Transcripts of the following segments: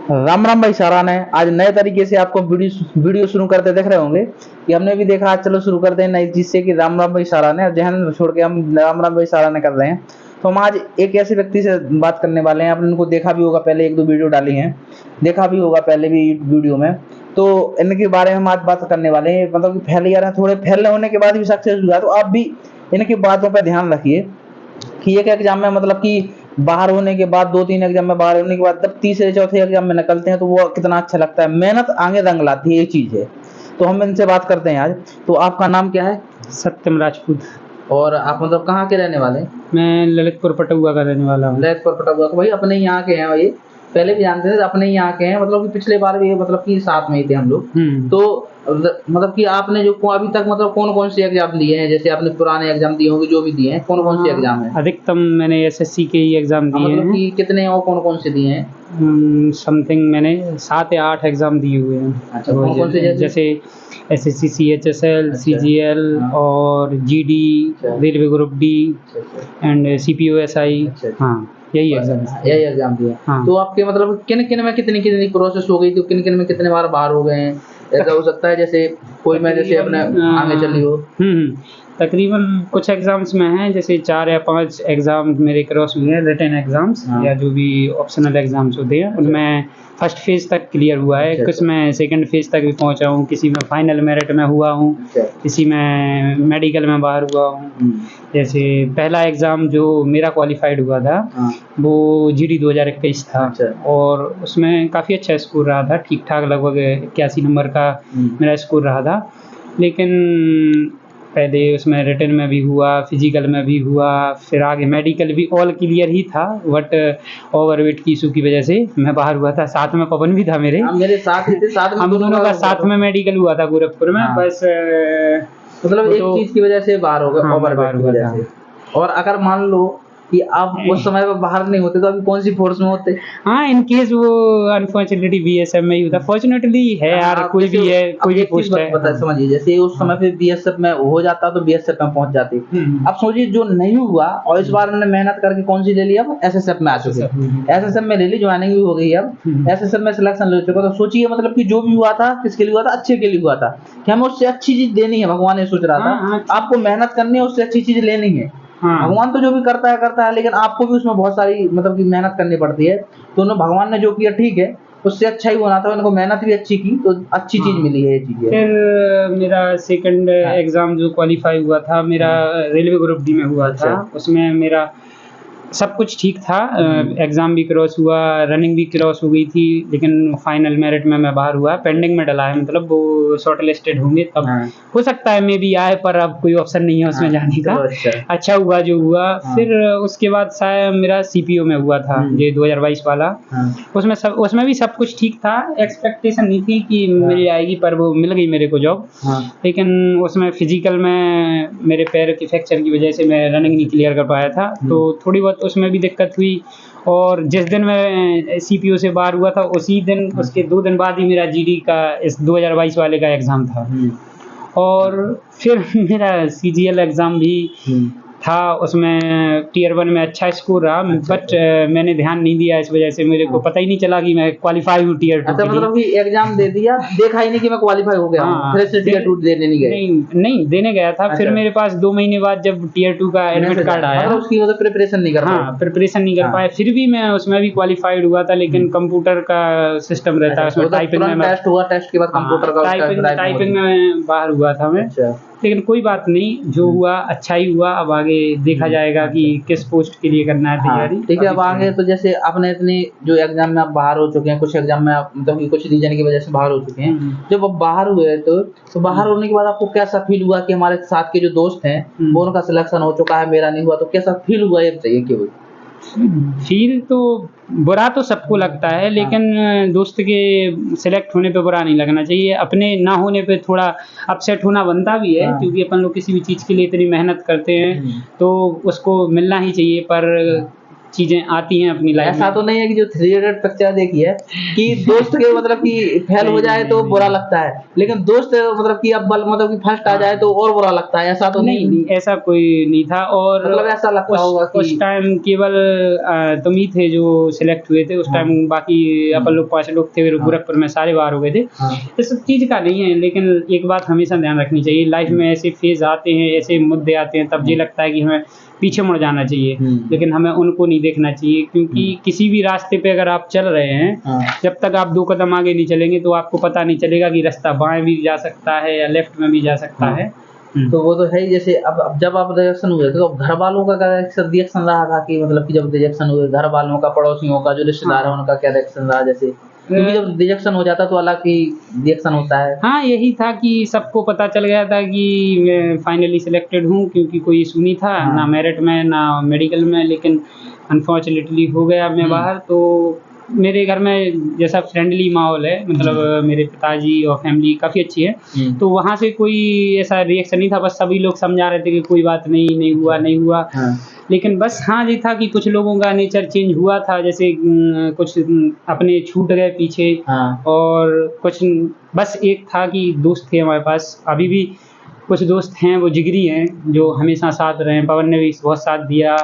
राम राम भाई सारा ने आज नए तरीके से आपको वीडियो शुरू करते देख रहे होंगे कि हमने भी देखा। आज चलो शुरू करते हैं नई चीज से कि राम राम भाई सारा ने जहन छोड़ के हम राम राम भाई सारा ने कर रहे हैं। तो हम आज एक ऐसे व्यक्ति से बात करने वाले हैं। आपने इनको देखा भी होगा, पहले एक दो वीडियो डाली हैं, देखा भी होगा पहले भी वीडियो में। तो इनके बारे में हम आज बात करने वाले हैं। मतलब कि फैल जा रहे हैं, थोड़े फैलने होने के बाद भी सक्सेस हुआ, तो आप भी इनकी बातों पर ध्यान रखिए कि एक एग्जाम में मतलब कि बाहर होने के बाद, 2-3 एग्जाम में बाहर होने के बाद जब तीसरे चौथे एग्जाम में निकलते हैं तो वो कितना अच्छा लगता है। मेहनत आगे रंग लाती है, ये चीज है। तो हम इनसे बात करते हैं आज। तो आपका नाम क्या है? सत्यम राजपूत। और आप मतलब कहाँ के रहने वाले हैं? मैं ललितपुर पटुआ का रहने वाला हूँ। ललितपुर पटुआ का। भाई अपने यहाँ के हैं भाई, पहले भी जानते थे, अपने यहाँ के हैं। मतलब कि पिछले बार भी मतलब कि साथ में ही थे हम लोग। तो मतलब कि आपने जो अभी तक मतलब कौन कौन से एग्जाम दिए हैं? जैसे आपने पुराने एग्जाम दिए होंगे, जो भी दिए हैं, कौन कौन से एग्जाम हैं? अधिकतम मैंने एसएससी के ही एग्जाम दिए हैं। मतलब कि कितने और कौन कौन से दिए हैं? समथिंग मैंने 7 या 8 एग्जाम दिए हुए हैं। अच्छा, कौन कौन से? जैसे एसएससी, सीएचएसएल, सीजीएल और GD, railway group D and CPO SI. हाँ, यही एग्जाम दिए। हाँ। तो आपके मतलब किन किन में कितनी कितनी प्रोसेस हो गई? तो किन किन में कितने बार बाहर हो गए हैं? ऐसा हो सकता है जैसे कोई में जैसे अपने आगे चली हो। तकरीबन कुछ एग्जाम्स में हैं, जैसे 4 या 5 एग्जाम मेरे क्रॉस हुए हैं, रिटन एग्जाम्स या जो भी ऑप्शनल एग्जाम्स होते हैं उनमें फर्स्ट फेज तक क्लियर हुआ है। कुछ में सेकंड फेज तक भी पहुंचा हूँ, किसी में फाइनल मेरिट में हुआ हूँ, किसी में मेडिकल में बाहर हुआ हूँ। जैसे पहला एग्ज़ाम जो मेरा क्वालिफाइड हुआ था वो जीडी 2021 था। और उसमें काफ़ी अच्छा स्कोर रहा था, ठीक ठाक, लगभग 81 नंबर का मेरा स्कोर रहा था। लेकिन पहले उसमें रिटन में भी हुआ, फिजिकल में भी हुआ, फिर आगे मेडिकल भी ऑल क्लियर ही था, बट ओवरवेट की इशू की वजह से मैं बाहर हुआ था। साथ में पवन भी था मेरे साथ ही थे, साथ में हम दोनों का साथ में मेडिकल हुआ था गोरखपुर में। बस मतलब एक चीज की वजह से बाहर हो गया, ओवरवेट की वजह से। और अगर मान लो कि आप उस समय पर बाहर नहीं होते तो अभी कौन सी फोर्स में होते? हाँ, इन केस वो अनफॉर्चुनेटली बीएसएफ में ही होता। फॉर्चुनेटली है यार, कोई भी है, कोई भी पोस्ट है। पता समझिए, जैसे उस समय पे बीएसएफ में हो जाता तो बीएसएफ में पहुंच जाती। अब सोचिए जो नहीं हुआ और इस बार उन्होंने मेहनत करके कौन सी ले ली, अब एसएसएफ में आ चुके। एसएसएफ में ले ली, ज्वाइनिंग भी हो गई, अब एसएसएफ में सिलेक्शन ले चुका। तो सोचिए मतलब कि जो भी हुआ था किसके लिए हुआ था? अच्छे के लिए हुआ था कि हमें उससे अच्छी चीज देनी है। भगवान ने सोच रहा था आपको मेहनत करनी है, उससे अच्छी चीज लेनी है। भगवान तो जो भी करता है, लेकिन आपको भी उसमें बहुत सारी मतलब कि मेहनत करनी पड़ती है। तो भगवान ने जो किया ठीक है, उससे अच्छा ही होना था। उनको मेहनत भी अच्छी की तो अच्छी चीज मिली है, ये चीज है। फिर मेरा सेकंड एग्जाम जो क्वालिफाई हुआ था मेरा रेलवे ग्रुप डी में हुआ था। उसमें मेरा सब कुछ ठीक था, एग्ज़ाम भी क्रॉस हुआ, रनिंग भी क्रॉस हो गई थी, लेकिन फाइनल मेरिट में मैं बाहर हुआ। पेंडिंग में डला है, मतलब वो शॉर्ट लिस्टेड होंगे तब हो सकता है मे भी आए, पर अब कोई ऑप्शन नहीं है उसमें जाने का। अच्छा हुआ जो हुआ। फिर उसके बाद शायद मेरा सीपीओ में हुआ था, ये 2022 वाला। उसमें भी सब कुछ ठीक था। एक्सपेक्टेशन नहीं थी कि मिल जाएगी, पर वो मिल गई मेरे को जॉब। लेकिन उसमें फिजिकल में मेरे पैर की फ्रैक्चर की वजह से मैं रनिंग नहीं क्लियर कर पाया था, तो थोड़ी बहुत उसमें भी दिक्कत हुई। और जिस दिन मैं सीपीओ से बाहर हुआ था उसी दिन, उसके 2 दिन बाद ही मेरा जीडी का इस 2022 वाले का एग्ज़ाम था। और फिर मेरा सीजीएल एग्ज़ाम भी था, उसमें टियर 1 में अच्छा स्कोर रहा। बट मैंने ध्यान नहीं दिया, इस वजह से मेरे को पता ही नहीं चला कि मैं क्वालिफाई हूँ टियर 2। अच्छा, मतलब कि एग्जाम दे दिया, देखा ही नहीं कि मैं क्वालिफाई हो गया हूं, फिर से टियर 2 देने नहीं गए? नहीं देने गया था। फिर मेरे पास 2 महीने बाद जब टियर 2 का एडमिट कार्ड आया, मतलब उसकी मतलब प्रिपरेशन नहीं कर पाया। प्रिपरेशन नहीं कर पाया। फिर भी मैं उसमें भी क्वालिफाइड हुआ था, लेकिन कंप्यूटर का सिस्टम रहता है उसमें, टाइपिंग में टेस्ट हुआ, टेस्ट के बाद कंप्यूटर का टाइपिंग में बाहर हुआ था मैं। लेकिन कोई बात नहीं, जो हुआ अच्छा ही हुआ। अब आगे देखा जाएगा कि किस पोस्ट के लिए करना है तैयारी। ठीक है, अब आगे तो जैसे आपने इतने जो एग्जाम में आप बाहर हो चुके हैं, कुछ एग्जाम में आप मतलब कि कुछ रीजन की वजह से बाहर हो चुके हैं। जब आप बाहर हुए तो बाहर होने के बाद आपको कैसा फील हुआ कि हमारे साथ के जो दोस्त हैं वो उनका सिलेक्शन हो चुका है, मेरा नहीं हुआ, तो कैसा फील हुआ ये बताइए? केवल फील तो बुरा तो सबको लगता है, लेकिन दोस्त के सिलेक्ट होने पे बुरा नहीं लगना चाहिए। अपने ना होने पे थोड़ा अपसेट होना बनता भी है, क्योंकि अपन लोग किसी भी चीज़ के लिए इतनी मेहनत करते हैं तो उसको मिलना ही चाहिए। पर चीजें आती हैं अपनी लाइफ ऐसा में। तो नहीं है कि जो 3 इडियट पिक्चर देखी है कि दोस्त के मतलब कि फेल हो जाए तो बुरा लगता है, लेकिन दोस्त मतलब कि अब मतलब कि फर्स्ट आ जाए तो और बुरा लगता है, ऐसा तो नहीं नहीं, ऐसा कोई नहीं था। और मतलब ऐसा लगता होगा कि उस टाइम केवल तुम ही थे जो सिलेक्ट हुए थे उस हाँ। टाइम, बाकी अपन लोग 5 लोग थे गोरखपुर में, सारे बाहर हो गए थे। हाँ। इस सब चीज़ का नहीं है, लेकिन एक बात हमेशा ध्यान रखनी चाहिए, लाइफ में ऐसे फेज आते हैं, ऐसे मुद्दे आते हैं, तब ये लगता है कि हमें पीछे मुड़ जाना चाहिए, लेकिन हमें उनको नहीं देखना चाहिए, क्योंकि किसी भी रास्ते पे अगर आप चल रहे हैं, हाँ। जब तक आप 2 कदम आगे नहीं चलेंगे तो आपको पता नहीं चलेगा कि रास्ता बाएं भी जा सकता है या लेफ्ट में भी जा सकता हाँ। है। तो वो तो है ही। जैसे अब जब आप रिजेक्शन हुए थे तो घर वालों का क्या रिएक्शन रहा था कि मतलब कि जब रिजेक्शन हुए, घर वालों का, पड़ोसियों का, जो रिश्तेदार है उनका क्या रिएक्शन रहा? जैसे क्योंकि जब रिजेक्शन हो जाता तो अलग ही रिएक्शन होता है। हाँ, यही था कि सबको पता चल गया था कि मैं फाइनली सिलेक्टेड हूँ, क्योंकि कोई इशू नहीं था, हाँ। ना मेरिट में ना मेडिकल में, लेकिन अनफॉर्चुनेटली हो गया मैं बाहर। तो मेरे घर में जैसा फ्रेंडली माहौल है, मतलब मेरे पिताजी और फैमिली काफ़ी अच्छी है, तो वहाँ से कोई ऐसा रिएक्शन नहीं था, बस सभी लोग समझा रहे थे कि कोई बात नहीं, नहीं हुआ नहीं हुआ। हाँ। लेकिन बस हाँ, ये था कि कुछ लोगों का नेचर चेंज हुआ था, जैसे कुछ अपने छूट गए पीछे, हाँ। और कुछ बस एक था कि दोस्त थे हमारे पास, अभी भी कुछ दोस्त हैं वो जिगरी हैं जो हमेशा साथ रहे हैं। पवन ने भी बहुत साथ दिया,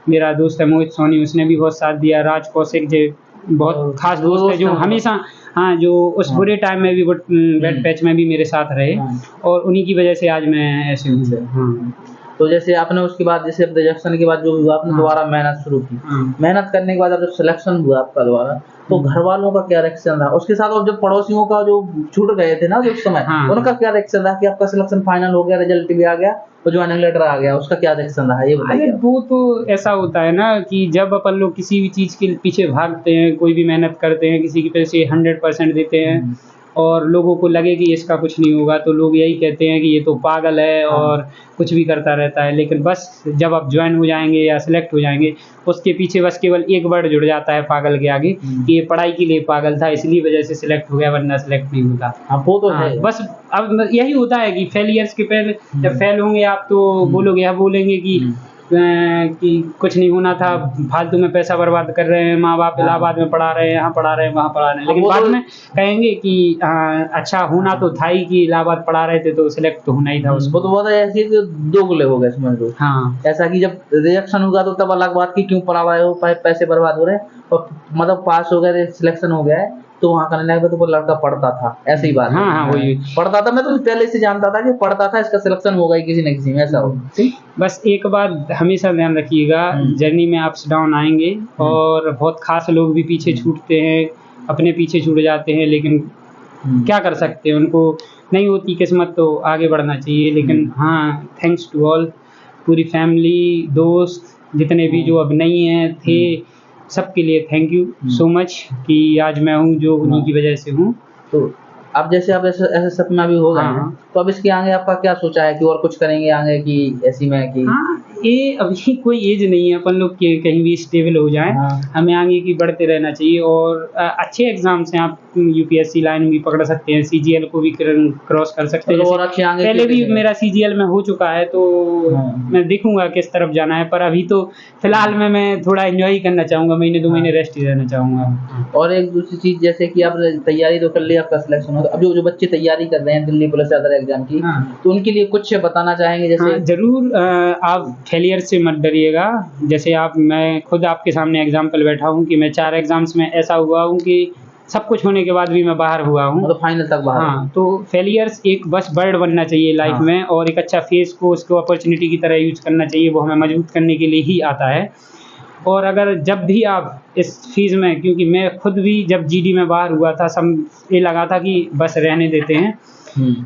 मेरा दोस्त है मोहित सोनी, उसने भी बहुत साथ दिया, राज कौशिक जो बहुत खास दोस्त है जो हमेशा, हाँ, जो उस बुरे टाइम में भी बैड पैच में भी मेरे साथ रहे, और उन्हीं की वजह से आज मैं ऐसे हूँ। हाँ। तो जैसे आपने उसके बाद, जैसे रिजेक्शन के बाद जो हुआ, आपने दोबारा मेहनत शुरू की, मेहनत करने के बाद जब सिलेक्शन हुआ आपका दोबारा, तो घर वालों का क्या रिएक्शन रहा? उसके साथ और जो पड़ोसियों का जो छूट गए थे ना जो उस समय, उनका क्या रिएक्शन रहा कि आपका सिलेक्शन फाइनल हो गया, रिजल्ट भी आ गया और ज्वाइनिंग लेटर आ गया, उसका क्या रिएक्शन रहा, ये बताइए। अरे वो तो ऐसा होता है ना कि जब अपन लोग किसी भी चीज़ के पीछे भागते हैं, कोई भी मेहनत करते हैं, किसी की पैसे 100% देते हैं, और लोगों को लगे कि इसका कुछ नहीं होगा, तो लोग यही कहते हैं कि ये तो पागल है और कुछ भी करता रहता है। लेकिन बस जब आप ज्वाइन हो जाएंगे या सिलेक्ट हो जाएंगे, उसके पीछे बस केवल एक वर्ड जुड़ जाता है पागल के आगे, कि ये पढ़ाई के लिए पागल था, इसलिए वजह से सिलेक्ट हो गया, वरना सिलेक्ट नहीं होता। वो तो है। बस अब यही होता है कि फेलियर्स के पहले जब फेल होंगे आप तो बोलोगे, या बोलेंगे कि कुछ नहीं होना था, फालतू में पैसा बर्बाद कर रहे हैं, माँ बाप इलाहाबाद में पढ़ा रहे हैं, यहाँ पढ़ा रहे हैं, वहाँ पढ़ा रहे हैं, लेकिन बाद में कहेंगे कि अच्छा होना तो था ही, कि इलाहाबाद पढ़ा रहे थे तो सिलेक्ट तो होना ही था उसको। तो बहुत ऐसे दोगले हो गए समझ लो। हाँ, ऐसा कि जब रिजेक्शन हुआ तो तब अलग बात की क्यों पढ़ा रहे हो, पैसे बर्बाद हो रहे हैं, और मतलब पास हो गए, सिलेक्शन हो गया है तो वहाँ करने लगे तो वो लड़का पढ़ता था, ऐसी बात है। हाँ, वही पढ़ता था, मैं तो पहले से जानता था कि पढ़ता था, इसका सिलेक्शन होगा ही किसी न किसी में, ऐसा हो। बस एक बात हमेशा ध्यान रखिएगा, जर्नी में अप्स डाउन आएंगे, और बहुत खास लोग भी पीछे छूटते हैं, अपने पीछे छूट जाते हैं, लेकिन क्या कर सकते हैं, उनको नहीं होती किस्मत तो आगे बढ़ना चाहिए। लेकिन हाँ, थैंक्स टू ऑल, पूरी फैमिली, दोस्त जितने भी जो अब नहीं हैं थे, सबके लिए थैंक यू सो मच कि आज मैं हूँ जो उन्हीं की वजह से हूँ। तो अब जैसे आप ऐसे सपना भी हो गए हैं, तो अब इसके आगे आपका क्या सोचा है कि और कुछ करेंगे आगे, कि ऐसी में कि ये अभी कोई एज नहीं है अपन लोग के कहीं भी स्टेबल हो जाएं, हमें आगे की बढ़ते रहना चाहिए, और अच्छे एग्जाम्स हैं, आप यूपीएससी लाइन भी पकड़ सकते हैं, सीजीएल को भी क्रॉस कर सकते हैं, और अच्छे आगे पहले भी मेरा सीजीएल में हो चुका है, तो मैं देखूंगा किस तरफ जाना है, पर अभी तो फिलहाल में मैं थोड़ा एंजॉय ही करना चाहूँगा, महीने 2 महीने रेस्ट ही रहना चाहूँगा। और एक दूसरी चीज़, जैसे कि आप तैयारी तो कर ली, आपका सिलेक्शन हो, अब जो बच्चे तैयारी कर रहे हैं दिल्ली पुलिस अदर एग्जाम की, तो उनके लिए कुछ बताना चाहेंगे? जैसे जरूर, आप फेलियर से मत डरिएगा। जैसे मैं खुद आपके सामने एग्जाम्पल बैठा हूँ कि मैं 4 एग्जाम्स में ऐसा हुआ हूँ कि सब कुछ होने के बाद भी मैं बाहर हुआ हूँ, मतलब फाइनल तक बाहर। हाँ, तो फेलियर्स एक बस वर्ड बनना चाहिए लाइफ में, और एक अच्छा फेस को उसको अपॉर्चुनिटी की तरह यूज करना चाहिए, वो हमें मजबूत करने के लिए ही आता है। और अगर जब भी आप इस चीज़ में, क्योंकि मैं खुद भी जब जीडी में बाहर हुआ था, सब ये लगा था कि बस रहने देते हैं,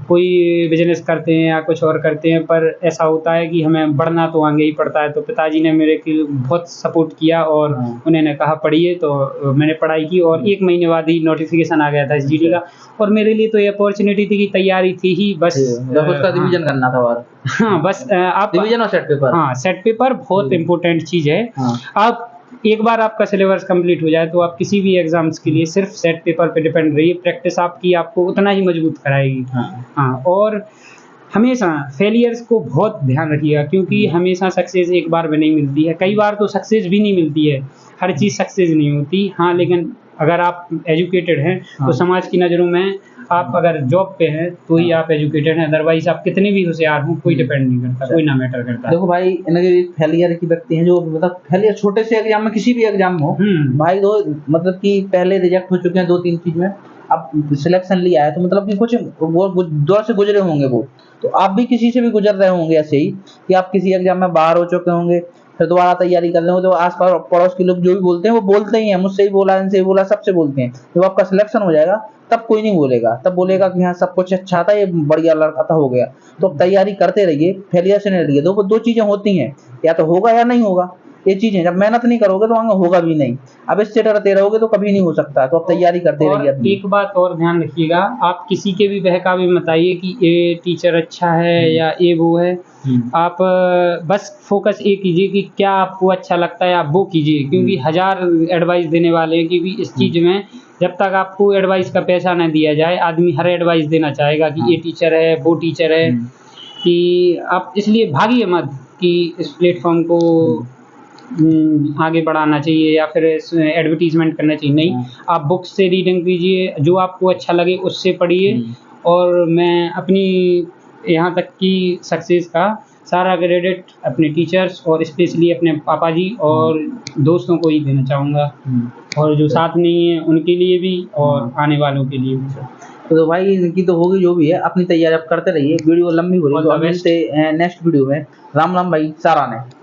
कोई बिजनेस करते हैं या कुछ और करते हैं, पर ऐसा होता है कि हमें बढ़ना तो आगे ही पड़ता है। तो पिताजी ने मेरे की बहुत सपोर्ट किया, और उन्होंने कहा पढ़िए, तो मैंने पढ़ाई की, और 1 महीने बाद ही नोटिफिकेशन आ गया था इस जीडी का, और मेरे लिए तो ये अपॉर्चुनिटी थी कि तैयारी थी ही, बस उसका रिवीजन करना था बार। हाँ, बस आप रिवीजन और सेट पेपर, हाँ, सेट पेपर बहुत इम्पोर्टेंट चीज़ है। आप एक बार आपका सिलेबस कंप्लीट हो जाए तो आप किसी भी एग्जाम्स के लिए सिर्फ सेट पेपर पे डिपेंड रहिए, प्रैक्टिस आपकी आपको उतना ही मजबूत कराएगी। हाँ, और हमेशा फेलियर्स को बहुत ध्यान रखिएगा, क्योंकि हमेशा सक्सेस एक बार में नहीं मिलती है, कई बार तो सक्सेस भी नहीं मिलती है, हर चीज़ सक्सेस नहीं होती। हाँ, लेकिन अगर आप एजुकेटेड हैं हाँ। तो समाज की नज़रों में आप अगर जॉब पे हैं तो ही आप एजुकेटेड हैं, अदरवाइज आप कितने भी होशियार हों कोई डिपेंड नहीं करता, कोई ना मैटर करता। देखो भाई, इनके फेलियर की व्यक्ति हैं जो मतलब फेलियर छोटे से एग्जाम में, किसी भी एग्जाम में हो भाई, दो मतलब कि पहले रिजेक्ट हो चुके हैं 2-3 चीज में, अब सिलेक्शन लिया है तो मतलब कि कुछ वो दौर से गुजरे होंगे वो, तो आप भी किसी से भी गुजर रहे होंगे ऐसे ही कि आप किसी एग्जाम में बाहर हो चुके होंगे, फिर दोबारा तैयारी कर रहे हो, तो आस पड़ोस के लोग जो भी बोलते हैं वो बोलते ही हैं, मुझसे ही बोला, इनसे ही बोला, सबसे बोलते हैं। जब आपका सिलेक्शन हो जाएगा तब कोई नहीं बोलेगा, तब बोलेगा कि हाँ सब कुछ अच्छा था, ये बढ़िया लड़का था, हो गया। तो अब तैयारी करते रहिए, फेलियर से नहीं डरिए। दो चीजें होती हैं, या तो होगा या नहीं होगा, ये चीजें जब मेहनत नहीं करोगे तो आगे होगा भी नहीं, अब इससे डरते रहोगे तो कभी नहीं हो सकता। तो अब तैयारी करते और रहिए अपनी। एक बात और ध्यान रखिएगा, आप किसी के भी बहकावे में मत आइए कि ये टीचर अच्छा है या ये वो है। आप बस फोकस ये कीजिए कि क्या आपको अच्छा लगता है आप वो कीजिए, क्योंकि हजार एडवाइस देने वाले हैं, क्योंकि इस चीज़ में जब तक आपको एडवाइस का पैसा न दिया जाए, आदमी हर एडवाइस देना चाहेगा कि ये टीचर है वो टीचर है, कि आप इसलिए भागिए मत कि इस प्लेटफॉर्म को आगे बढ़ाना चाहिए या फिर एडवर्टीजमेंट करना चाहिए, नहीं, आप बुक्स से रीडिंग कीजिए, जो आपको अच्छा लगे उससे पढ़िए। और मैं अपनी यहाँ तक की सक्सेस का सारा क्रेडिट अपने टीचर्स और स्पेशली अपने पापा जी और दोस्तों को ही देना चाहूँगा, और जो साथ नहीं है उनके लिए भी और आने वालों के लिए भी। तो भाई इनकी तो होगी जो भी है, अपनी तैयारी आप करते रहिए। वीडियो लंबी हो रही है तो अब मिलते हैं नेक्स्ट वीडियो में। राम राम भाई सारा ने।